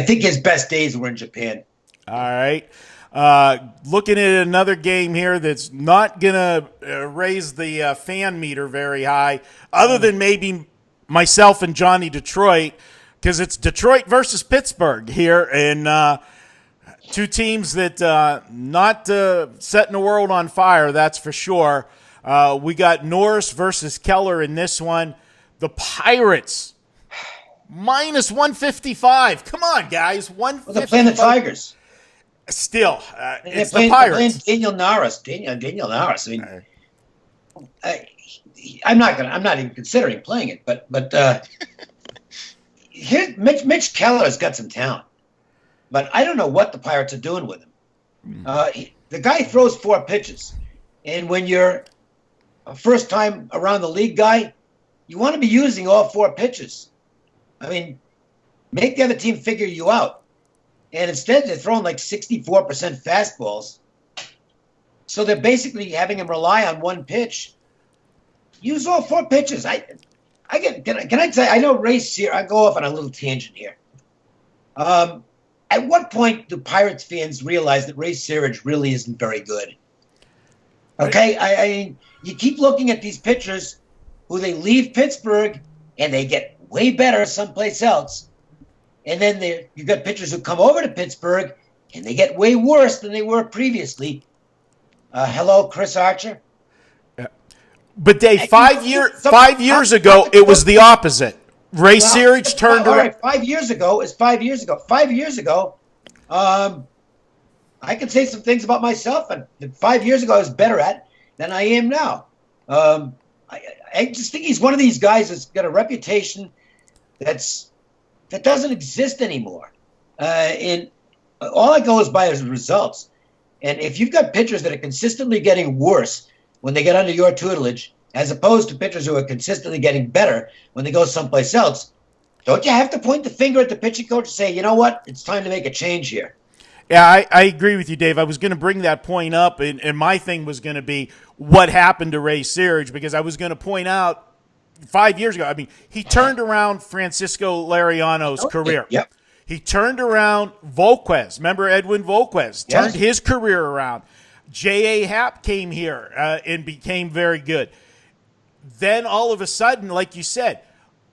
think his best days were in Japan. All right. Looking at another game here that's not going to raise the fan meter very high, other than maybe myself and Johnny Detroit, because it's Detroit versus Pittsburgh here, and 2 teams that not setting the world on fire, that's for sure. We got Norris versus Keller in this one. The Pirates, minus 155. Come on, guys, 155. Well, they're playing the Tigers. Still, it's the Pirates. Daniel Norris. I mean, I'm not even considering playing it. But here, Mitch Keller's got some talent, but I don't know what the Pirates are doing with him. The guy throws 4 pitches, and when you're a first time around the league guy, you want to be using all 4 pitches. I mean, make the other team figure you out. And instead, they're throwing like 64% fastballs. So they're basically having him rely on 1 pitch. Use all 4 pitches. Can I say, I know Ray Searage, I go off on a little tangent here. At what point do Pirates fans realize that Ray Searage really isn't very good? Okay, I mean, you keep looking at these pitchers who they leave Pittsburgh and they get way better someplace else. And then you've got pitchers who come over to Pittsburgh and they get way worse than they were previously. Hello, Chris Archer. But Dave, 5 years ago, it was the opposite. Ray Searage turned around. Right, 5 years ago is 5 years ago. 5 years ago, I can say some things about myself, and 5 years ago I was better at than I am now. I just think he's one of these guys that's got a reputation that doesn't exist anymore. And all I go is by his results. And if you've got pitchers that are consistently getting worse when they get under your tutelage, as opposed to pitchers who are consistently getting better when they go someplace else, don't you have to point the finger at the pitching coach and say, you know what, it's time to make a change here? Yeah, I agree with you, Dave. I was going to bring that point up, and my thing was going to be what happened to Ray Searage, because I was going to point out 5 years ago, I mean, he turned around Francisco Liriano's career. Yep. He turned around Volquez. Remember Edwin Volquez? Turned his career around. J.A. Happ came here and became very good. Then all of a sudden, like you said,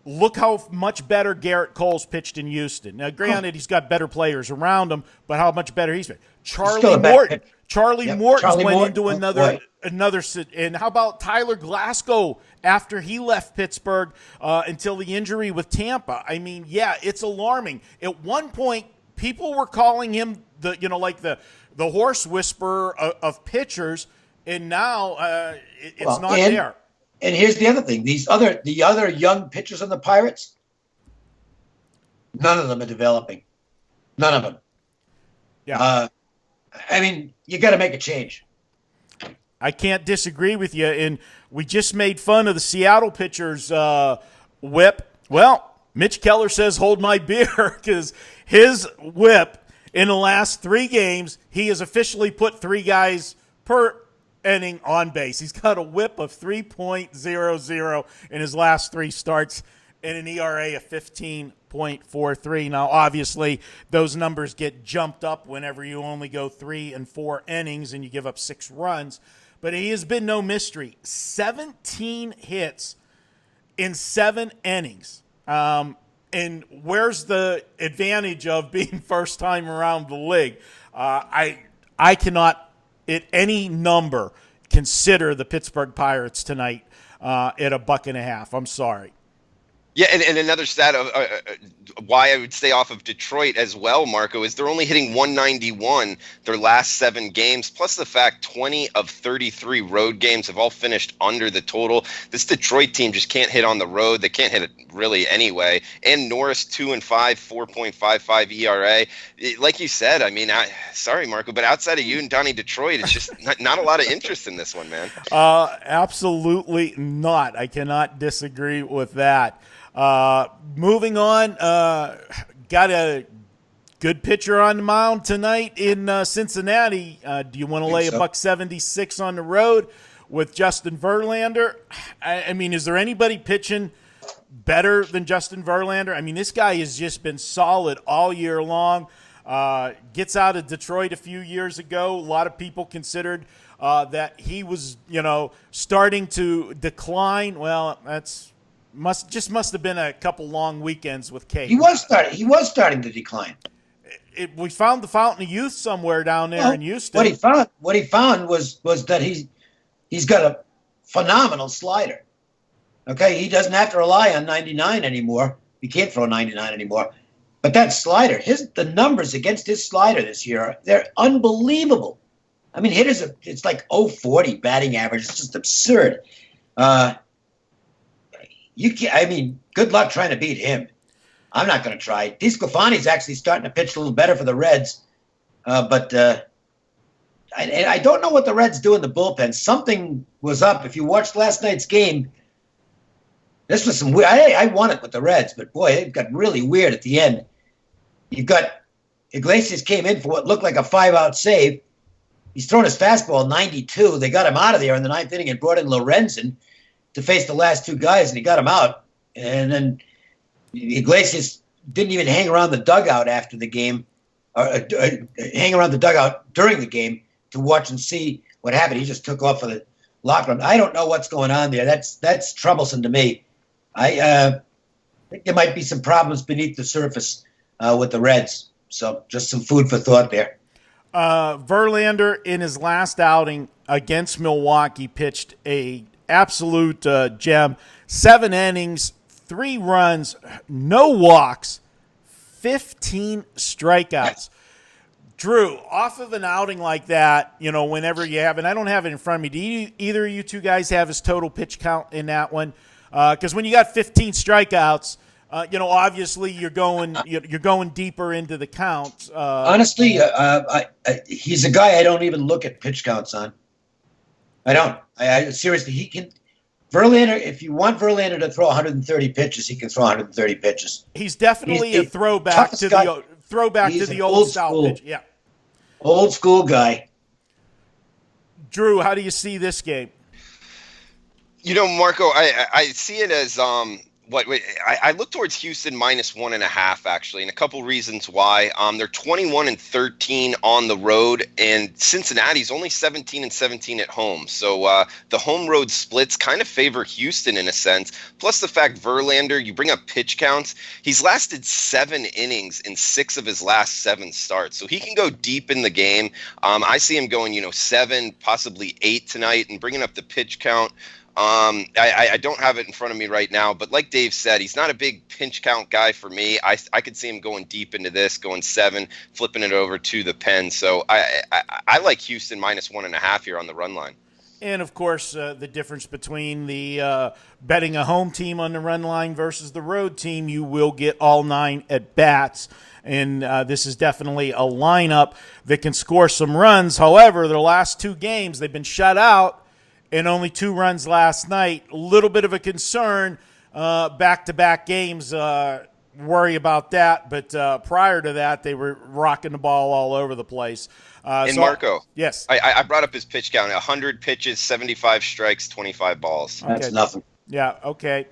look how much better Garrett Cole's pitched in Houston. Now, granted, he's got better players around him, but how much better he's been. Charlie Morton went into another. And how about Tyler Glasgow after he left Pittsburgh until the injury with Tampa? I mean, yeah, it's alarming. At one point, people were calling him the horse whisperer of pitchers, and now it's not there. And here's the other thing: the other young pitchers on the Pirates, none of them are developing. None of them. Yeah. I mean, you got to make a change. I can't disagree with you. And we just made fun of the Seattle pitcher's whip. Well, Mitch Keller says, hold my beer, because his whip in the last 3 games, he has officially put 3 guys per inning on base. He's got a whip of 3.00 in his last 3 starts and an ERA of 15.43. Now, obviously, those numbers get jumped up whenever you only go 3 and 4 innings and you give up 6 runs. But he has been no mystery. 17 hits in 7 innings. And where's the advantage of being first time around the league? I cannot, at any number, consider the Pittsburgh Pirates tonight at $1.50. I'm sorry. Yeah, and another stat of why I would stay off of Detroit as well, Marco, is they're only hitting 191 their last 7 games, plus the fact 20 of 33 road games have all finished under the total. This Detroit team just can't hit on the road. They can't hit it really anyway. And Norris, 2-5, 4.55 ERA. Like you said, I mean, sorry, Marco, but outside of you and Donnie Detroit, it's just not a lot of interest in this one, man. Absolutely not. I cannot disagree with that. Moving on, got a good pitcher on the mound tonight in Cincinnati. Do you want to lay $1.76 on the road with Justin Verlander? I mean, is there anybody pitching better than Justin Verlander? I mean, this guy has just been solid all year long. Gets out of Detroit a few years ago. A lot of people considered that he was, starting to decline. Well, that's must have been a couple long weekends with Kate. He was starting to decline. We found the fountain of youth somewhere down there in Houston. What he found was that he's got a phenomenal slider. Okay, he doesn't have to rely on 99 anymore. He can't throw 99 anymore. But that slider, the numbers against his slider this year, they're unbelievable. I mean, it's like 0.40 batting average. It's just absurd. Good luck trying to beat him. I'm not going to try. DeSclafani's actually starting to pitch a little better for the Reds. But I don't know what the Reds do in the bullpen. Something was up. If you watched last night's game, this was some weird. I won it with the Reds, but boy, it got really weird at the end. You've got Iglesias came in for what looked like a 5-out save. He's thrown his fastball 92. They got him out of there in the 9th inning and brought in Lorenzen to face the last 2 guys, and he got him out. And then Iglesias didn't even hang around the dugout after the game, or hang around the dugout during the game to watch and see what happened. He just took off for the locker room. I don't know what's going on there. That's troublesome to me. I think there might be some problems beneath the surface with the Reds. So just some food for thought there. Verlander, in his last outing against Milwaukee, pitched a absolute gem. 7 innings, 3 runs, no walks, 15 strikeouts. Drew, off of an outing like that, whenever you have, and I don't have it in front of me, do either of you 2 guys have his total pitch count in that one? Because when you got 15 strikeouts, obviously you're going deeper into the count. Honestly, he's a guy I don't even look at pitch counts on. I don't. I seriously, he can. Verlander, if you want Verlander to throw 130 pitches, he can throw 130 pitches. He's definitely a throwback to the old style pitch. Yeah, old school guy. Drew, how do you see this game? Marco, I see it as I look towards Houston -1.5 actually, and a couple reasons why. They're 21-13 on the road, and Cincinnati's only 17-17 at home. So the home road splits kind of favor Houston in a sense. Plus the fact Verlander, you bring up pitch counts, he's lasted 7 innings in 6 of his last 7 starts, so he can go deep in the game. I see him going 7, possibly 8 tonight, and bringing up the pitch count. I don't have it in front of me right now, but like Dave said, he's not a big pinch count guy for me. I could see him going deep into this, going 7, flipping it over to the pen. So I like Houston -1.5 here on the run line. And, of course, the difference between the betting a home team on the run line versus the road team, you will get all 9 at-bats. And this is definitely a lineup that can score some runs. However, their last 2 games, they've been shut out and only 2 runs last night. A little bit of a concern. Back-to-back games, worry about that. But prior to that, they were rocking the ball all over the place. Marco, yes, I brought up his pitch count: 100 pitches, 75 strikes, 25 balls. That's nothing. Yeah. Okay.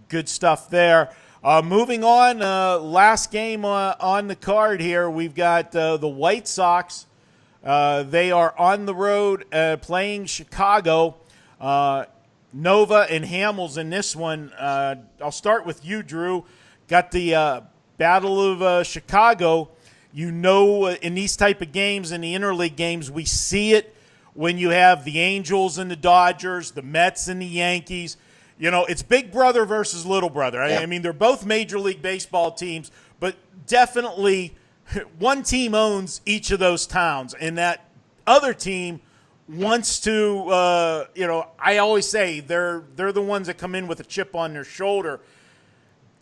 Good stuff there. Moving on. Last game on the card here. We've got the White Sox. They are on the road playing Chicago. Nova and Hamels in this one. I'll start with you, Drew. Got the Battle of Chicago. You know, in these type of games, in the interleague games, we see it when you have the Angels and the Dodgers, the Mets and the Yankees. You know, it's big brother versus little brother. Yeah. I mean, they're both Major League Baseball teams, but definitely one team owns each of those towns, and that other team wants to, I always say they're the ones that come in with a chip on their shoulder.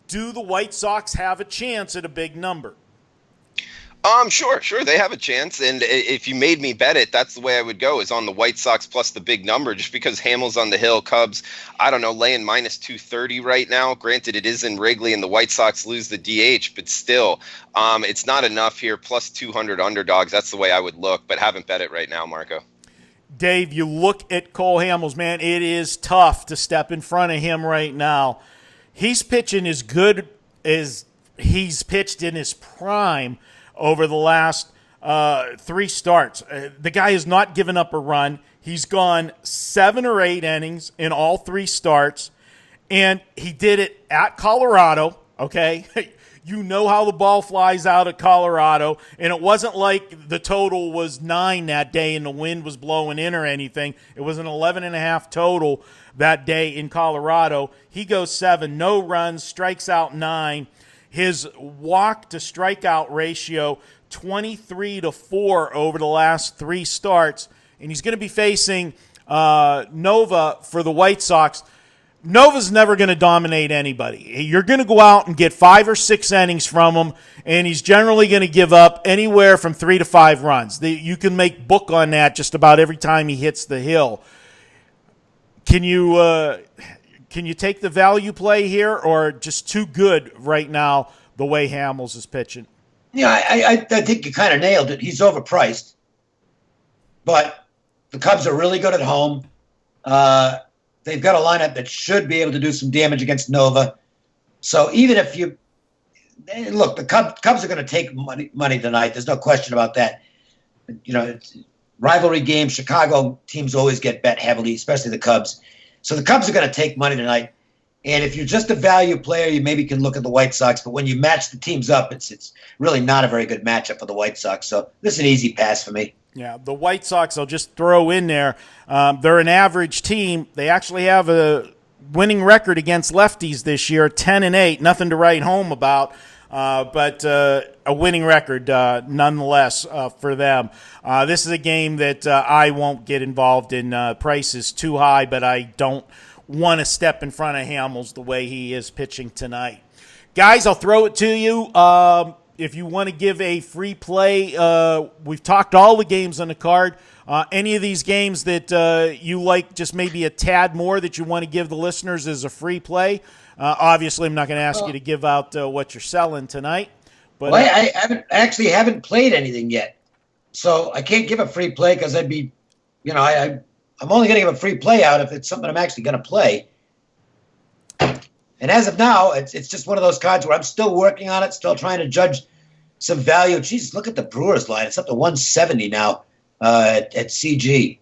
Do the White Sox have a chance at a big number? Sure. They have a chance. And if you made me bet it, that's the way I would go, is on the White Sox plus the big number, just because Hamels on the hill, Cubs, I don't know, laying minus 230 right now. Granted, it is in Wrigley and the White Sox lose the DH, but still, it's not enough here. Plus 200 underdogs. That's the way I would look, but haven't bet it right now, Marco. Dave, you look at Cole Hamels, man, it is tough to step in front of him right now. He's pitching as good as he's pitched in his prime over the last 3 starts. The guy has not given up a run. He's gone 7 or 8 innings in all 3 starts, and he did it at Colorado, okay? You know how the ball flies out at Colorado, and it wasn't like the total was 9 that day and the wind was blowing in or anything. It was an 11.5 total that day in Colorado. He goes 7, no runs, strikes out 9. His walk to strikeout ratio, 23-4 over the last 3 starts. And he's going to be facing Nova for the White Sox. Nova's never going to dominate anybody. You're going to go out and get 5 or 6 innings from him, and he's generally going to give up anywhere from 3 to 5 runs. You can make book on that just about every time he hits the hill. Can you take the value play here, or just too good right now the way Hamels is pitching? Yeah, I think you kind of nailed it. He's overpriced. But the Cubs are really good at home. They've got a lineup that should be able to do some damage against Nova. So even if you – look, the Cubs are going to take money tonight. There's no question about that. You know, it's rivalry games, Chicago teams always get bet heavily, especially the Cubs. So the Cubs are going to take money tonight. And if you're just a value player, you maybe can look at the White Sox. But when you match the teams up, it's really not a very good matchup for the White Sox. So this is an easy pass for me. Yeah, the White Sox, I'll just throw in there. They're an average team. They actually have a winning record against lefties this year, 10-8. Nothing to write home about. But a winning record nonetheless for them. This is a game that I won't get involved in. Price is too high, but I don't want to step in front of Hamels the way he is pitching tonight. Guys, I'll throw it to you. If you want to give a free play, we've talked all the games on the card. Any of these games that you like just maybe a tad more that you want to give the listeners as a free play? Obviously, I'm not going to ask you to give out what you're selling tonight. But I haven't played anything yet, so I can't give a free play because I'd be, I'm only going to give a free play out if it's something I'm actually going to play. And as of now, it's just one of those cards where I'm still working on it, still trying to judge some value. Jesus, look at the Brewers line; it's up to 170 now at CG.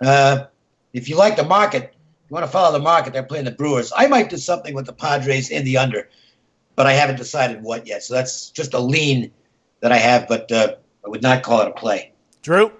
If you like the market. You want to follow the market, they're playing the Brewers. I might do something with the Padres in the under, but I haven't decided what yet. So that's just a lean that I have, but I would not call it a play. Drew?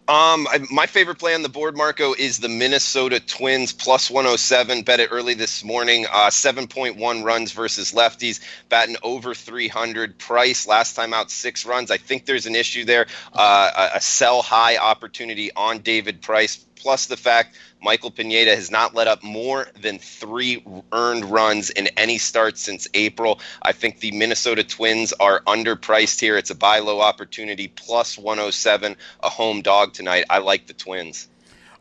My favorite play on the board, Marco, is the Minnesota Twins plus 107. Bet it early this morning. 7.1 runs versus lefties, batting over 300. Price last time out 6 runs. I think there's an issue there. A sell high opportunity on David Price. Plus the fact Michael Pineda has not let up more than 3 earned runs in any start since April. I think the Minnesota Twins are underpriced here. It's a buy low opportunity, plus 107, a home dog tonight. I like the Twins.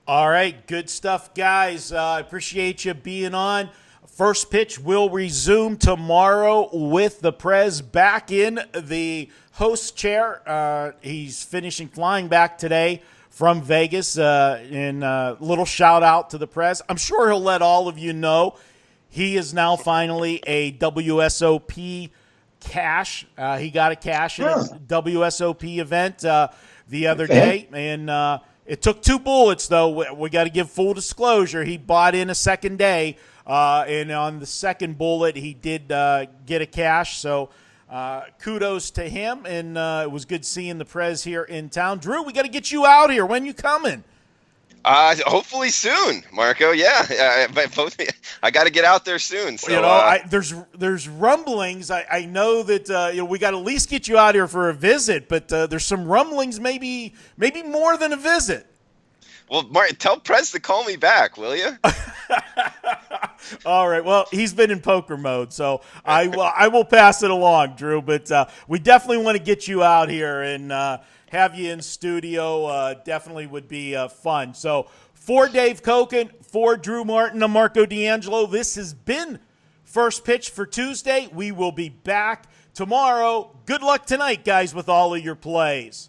All right, good stuff, guys. I appreciate you being on. First pitch will resume tomorrow with the Prez back in the host chair. He's finishing flying back today from Vegas, and a little shout out to the Prez. I'm sure he'll let all of you know he is now finally a WSOP cash. He got a cash in a WSOP event the other day, and it took 2 bullets, though. We got to give full disclosure. He bought in a second day, and on the second bullet, he did get a cash, so kudos to him, and it was good seeing the Prez here in town. Drew, we got to get you out here. When you coming? Hopefully soon, Marco. Yeah, I got to get out there soon. So, there's rumblings. I know that we got to at least get you out here for a visit, but there's some rumblings, maybe more than a visit. Well, Martin, tell Prez to call me back, will you? All right. Well, he's been in poker mode, so I will pass it along, Drew. But we definitely want to get you out here and have you in studio. Definitely would be fun. So for Dave Cokin, for Drew Martin, I'm Marco D'Angelo. This has been First Pitch for Tuesday. We will be back tomorrow. Good luck tonight, guys, with all of your plays.